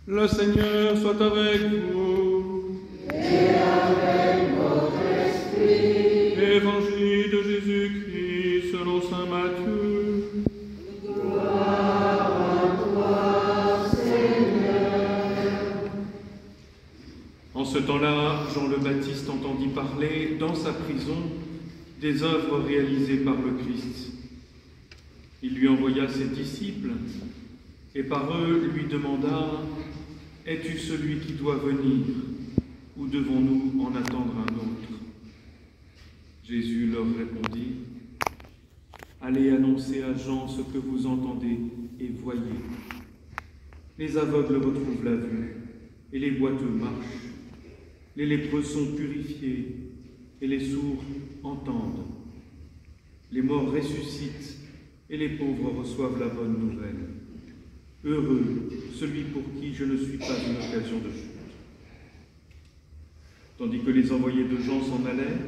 Le Seigneur soit avec vous. Et avec votre esprit. Évangile de Jésus-Christ selon saint Matthieu. Gloire à toi, Seigneur. En ce temps-là, Jean le Baptiste entendit parler dans sa prison des œuvres réalisées par le Christ. Il lui envoya ses disciples et par eux lui demanda « Es-tu celui qui doit venir ou devons-nous en attendre un autre ?» Jésus leur répondit « Allez annoncer à Jean ce que vous entendez et voyez. Les aveugles retrouvent la vue et les boiteux marchent. Les lépreux sont purifiés et les sourds entendent. Les morts ressuscitent et les pauvres reçoivent la bonne nouvelle. Heureux celui pour qui je ne suis pas une occasion de chute. » Tandis que les envoyés de Jean s'en allaient,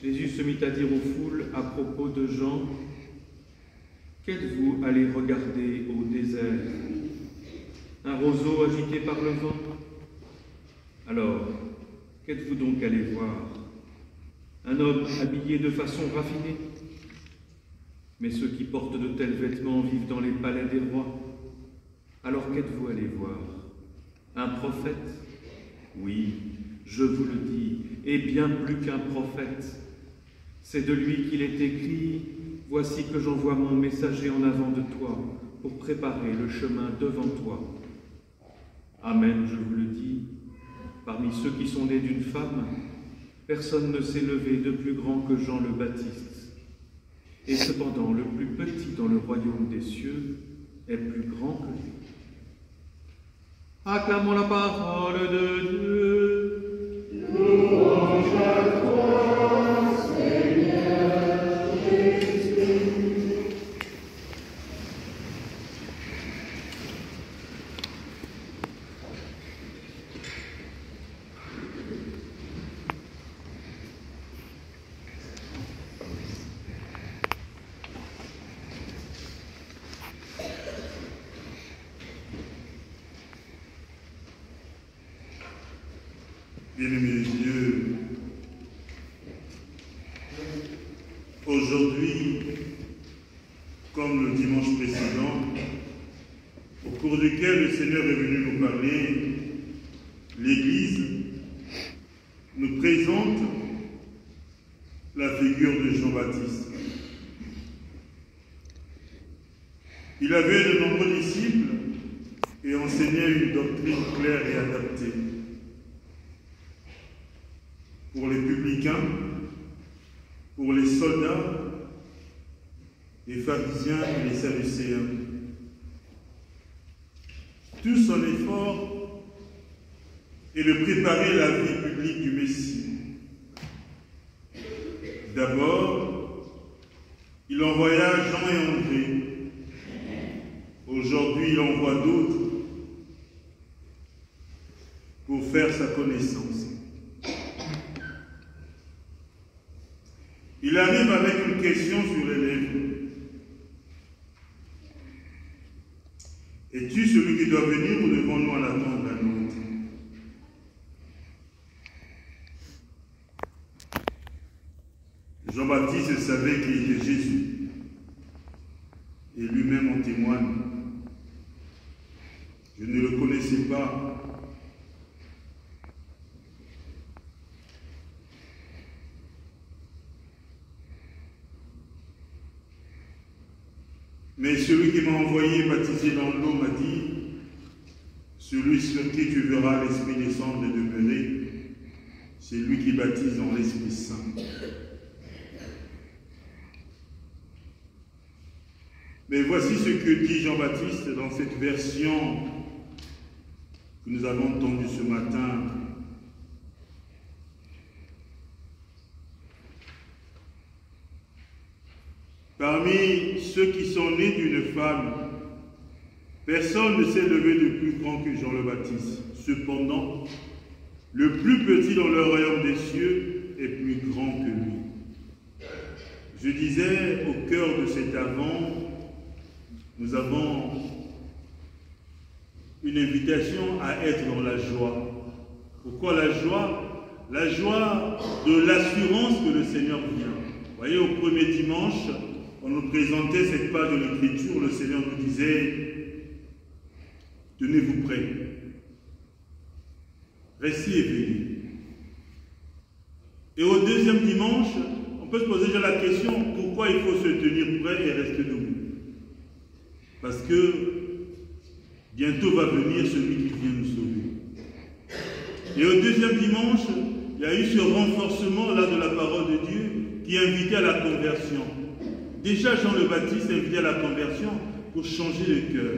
Jésus se mit à dire aux foules à propos de Jean, « Qu'êtes-vous allés regarder au désert? Un roseau agité par le vent? Alors, qu'êtes-vous donc allés voir? Un homme habillé de façon raffinée? Mais ceux qui portent de tels vêtements vivent dans les palais des rois. Alors qu'êtes-vous allés voir? Un prophète? Oui, je vous le dis, et bien plus qu'un prophète. C'est de lui qu'il est écrit, « Voici que j'envoie mon messager en avant de toi, pour préparer le chemin devant toi. » Amen, je vous le dis, parmi ceux qui sont nés d'une femme, personne ne s'est levé de plus grand que Jean le Baptiste. Et cependant, le plus petit dans le royaume des cieux est plus grand que lui. Acclamons la parole de Dieu. Louange à toi, Seigneur Jésus. Bien-aimés Dieu, aujourd'hui, comme le dimanche précédent, au cours duquel le Seigneur est venu nous parler, l'Église nous présente la figure de Jean-Baptiste. Il avait de nombreux disciples et enseignait une doctrine claire et adaptée. Pour les publicains, pour les soldats, les pharisiens et les sadducéens. Tout son effort est de préparer la vie publique du Messie. D'abord, il envoya Jean et André. Aujourd'hui, il envoie d'autres pour faire sa connaissance. Il arrive avec une question sur les lèvres. Es-tu celui qui doit venir ou devons-nous en attendre un autre? Jean-Baptiste savait qu'il était Jésus. Et lui-même en témoigne. Je ne le connaissais pas. Mais celui qui m'a envoyé baptiser dans l'eau m'a dit, celui sur qui tu verras l'Esprit descendre et demeurer, c'est lui qui baptise dans l'Esprit Saint. Mais voici ce que dit Jean-Baptiste dans cette version que nous avons entendue ce matin. Parmi ceux qui sont nés d'une femme, personne ne s'est levé de plus grand que Jean le Baptiste. Cependant, le plus petit dans le royaume des cieux est plus grand que lui. Je disais, au cœur de cet avant, nous avons une invitation à être dans la joie. Pourquoi la joie? La joie de l'assurance que le Seigneur vient. Vous voyez, au premier dimanche, on nous présentait cette page de l'Écriture, le Seigneur nous disait, tenez-vous prêts, restez éveillés. Et au deuxième dimanche, on peut se poser déjà la question, pourquoi il faut se tenir prêt et rester debout? Parce que bientôt va venir celui qui vient nous sauver. Et au deuxième dimanche, il y a eu ce renforcement là de la parole de Dieu qui invitait à la conversion. Déjà Jean le Baptiste invitait à la conversion pour changer le cœur.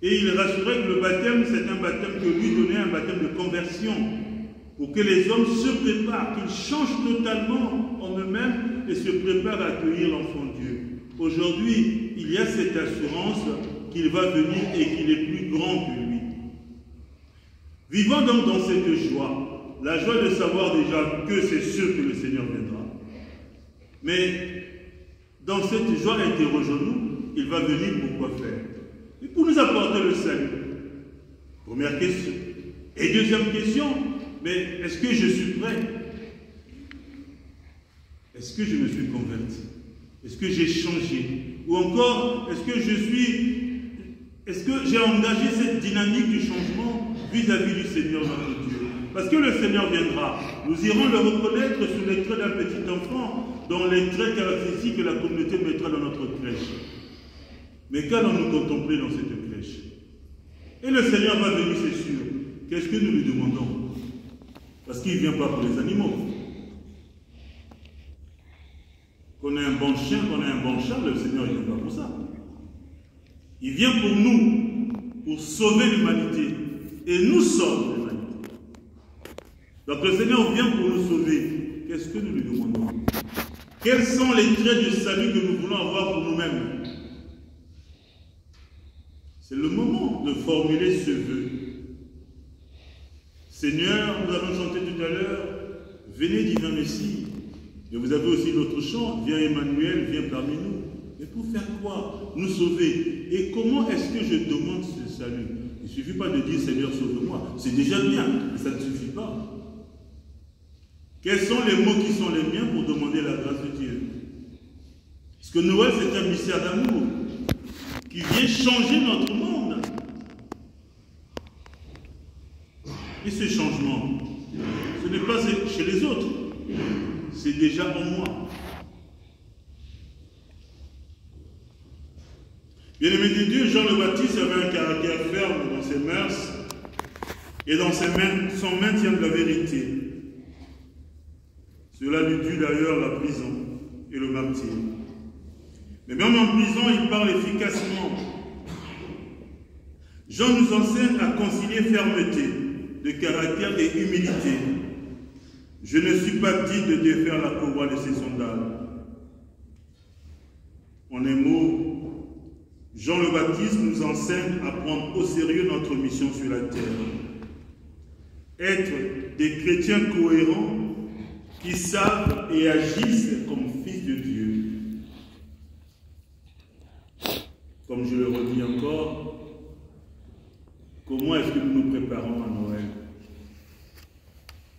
Et il rassurait que le baptême, c'est un baptême que lui donnait, un baptême de conversion, pour que les hommes se préparent, qu'ils changent totalement en eux-mêmes et se préparent à accueillir l'enfant Dieu. Aujourd'hui, il y a cette assurance qu'il va venir et qu'il est plus grand que lui. Vivons donc dans cette joie, la joie de savoir déjà que c'est sûr que le Seigneur viendra. Mais dans cette joie, interrogeons-nous, il va venir pour quoi faire? Et pour nous apporter le salut. Première question. Et deuxième question, mais est-ce que je suis prêt? Est-ce que je me suis converti? Est-ce que j'ai changé? Ou encore, est-ce que j'ai engagé cette dynamique du changement vis-à-vis du Seigneur notre Dieu? Parce que le Seigneur viendra. Nous irons le reconnaître sous les traits d'un petit enfant, dans les traits caractéristiques que la communauté mettra dans notre crèche. Mais qu'allons-nous contempler dans cette crèche? Et le Seigneur va venir, c'est sûr. Qu'est-ce que nous lui demandons? Parce qu'il ne vient pas pour les animaux. Qu'on ait un bon chien, qu'on ait un bon chat, le Seigneur ne vient pas pour ça. Il vient pour nous, pour sauver l'humanité. Et nous sommes l'humanité. Donc le Seigneur vient pour nous sauver. Qu'est-ce que nous lui demandons? Quels sont les traits du salut que nous voulons avoir pour nous-mêmes? C'est le moment de formuler ce vœu. Seigneur, nous avons chanté tout à l'heure, venez divin Messie. Et vous avez aussi l'autre chant, viens Emmanuel, viens parmi nous. Mais pour faire quoi? Nous sauver. Et comment est-ce que je demande ce salut? Il ne suffit pas de dire Seigneur, sauve-moi. C'est déjà bien, mais ça ne suffit pas. Quels sont les mots qui sont les miens pour demander la grâce de Dieu? Parce que Noël, c'est un mystère d'amour qui vient changer notre monde. Et ce changement, ce n'est pas chez les autres, c'est déjà en moi. Bien-aimé de Dieu, Jean le Baptiste avait un caractère ferme dans ses mœurs et dans ses mains, son maintien de la vérité. Cela lui dut d'ailleurs la prison et le martyre. Mais même en prison, il parle efficacement. Jean nous enseigne à concilier fermeté de caractère et humilité. Je ne suis pas digne de défaire la courroie de ses sandales. En un mot, Jean le Baptiste nous enseigne à prendre au sérieux notre mission sur la terre. Être des chrétiens cohérents qui savent et agissent comme fils de Dieu. Comme je le redis encore, comment est-ce que nous nous préparons à Noël?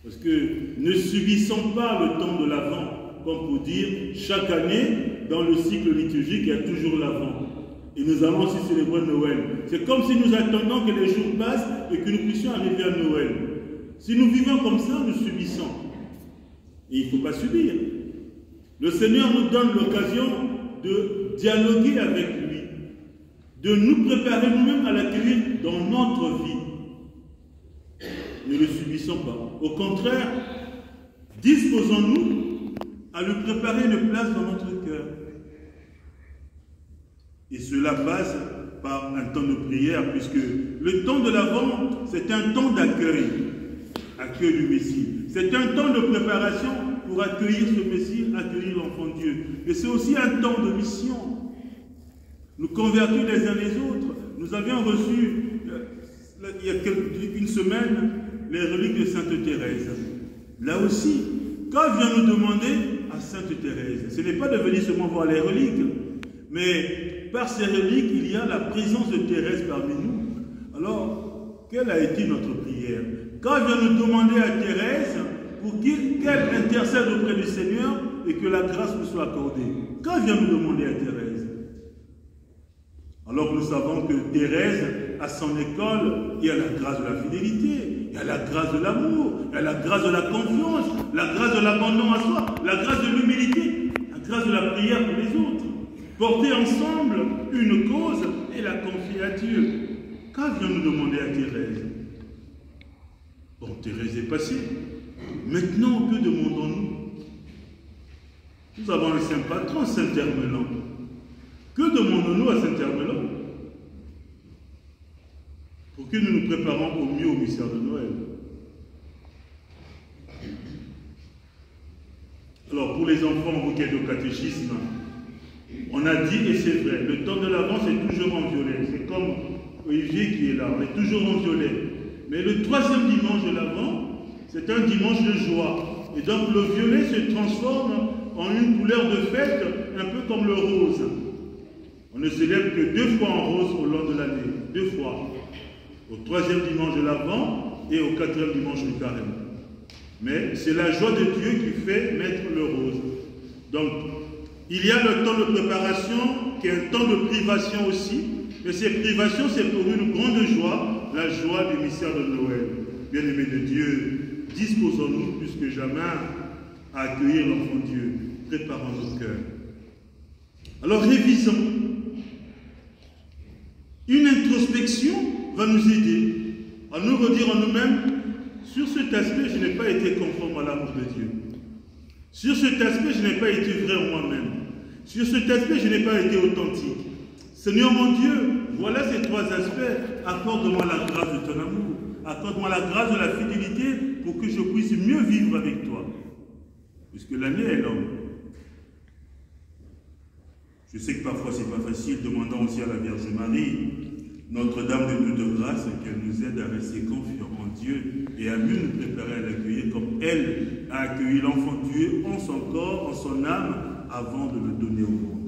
Parce que ne subissons pas le temps de l'Avent, comme pour dire, chaque année, dans le cycle liturgique, il y a toujours l'Avent. Et nous allons aussi célébrer Noël. C'est comme si nous attendons que les jours passent et que nous puissions arriver à Noël. Si nous vivons comme ça, nous subissons. Et il ne faut pas subir. Le Seigneur nous donne l'occasion de dialoguer avec lui, de nous préparer nous-mêmes à l'accueillir dans notre vie. Ne le subissons pas. Au contraire, disposons-nous à lui préparer une place dans notre cœur. Et cela passe par un temps de prière, puisque le temps de l'Avent, c'est un temps d'accueil, accueil du Messie. C'est un temps de préparation pour accueillir ce Messie, accueillir l'enfant de Dieu. Et c'est aussi un temps de mission. Nous convertir les uns les autres. Nous avions reçu, il y a une semaine, les reliques de Sainte Thérèse. Là aussi, quand elle vient nous demander à Sainte Thérèse, ce n'est pas de venir seulement voir les reliques, mais par ces reliques, il y a la présence de Thérèse parmi nous. Alors, quelle a été notre prière? Quand vient nous demander à Thérèse pour qu'elle intercède auprès du Seigneur et que la grâce nous soit accordée. Quand vient nous demander à Thérèse? Alors que nous savons que Thérèse, à son école, il y a la grâce de la fidélité, il y a la grâce de l'amour, il y a la grâce de la confiance, la grâce de l'abandon à soi, la grâce de l'humilité, la grâce de la prière pour les autres. Porter ensemble une cause et la confier à Dieu. Quand vient nous demander à Thérèse? Bon, Thérèse est passée. Maintenant, que demandons-nous? Nous avons un saint patron, Saint Hermelin. Que demandons-nous à Saint Hermelin? Pour que nous nous préparons au mieux au mystère de Noël. Alors, pour les enfants, vous qui êtes au catéchisme, on a dit, et c'est vrai, le temps de l'Avent, c'est toujours en violet. C'est comme Olivier qui est là, on est toujours en violet. Mais le troisième dimanche de l'Avent, c'est un dimanche de joie. Et donc le violet se transforme en une couleur de fête, un peu comme le rose. On ne célèbre que 2 fois en rose au long de l'année. 2 fois. Au troisième dimanche de l'Avent et au 4e dimanche du Carême. Mais c'est la joie de Dieu qui fait naître le rose. Donc, il y a le temps de préparation qui est un temps de privation aussi. Mais ces privations, c'est pour une grande joie, la joie du mystère de Noël. Bien-aimés de Dieu, disposons-nous plus que jamais à accueillir l'enfant Dieu. Préparons nos cœurs. Alors révisons. Une introspection va nous aider à nous redire en nous-mêmes, sur cet aspect, je n'ai pas été conforme à l'amour de Dieu. Sur cet aspect, je n'ai pas été vrai en moi-même. Sur cet aspect, je n'ai pas été authentique. Seigneur mon Dieu, voilà ces 3 aspects. Accorde-moi la grâce de ton amour. Accorde-moi la grâce de la fidélité pour que je puisse mieux vivre avec toi. Puisque l'année est longue. Je sais que parfois c'est pas facile, demandant aussi à la Vierge Marie, Notre-Dame de toute grâce, qu'elle nous aide à rester confiants en Dieu et à mieux nous préparer à l'accueillir comme elle a accueilli l'enfant Dieu en son corps, en son âme, avant de le donner au monde.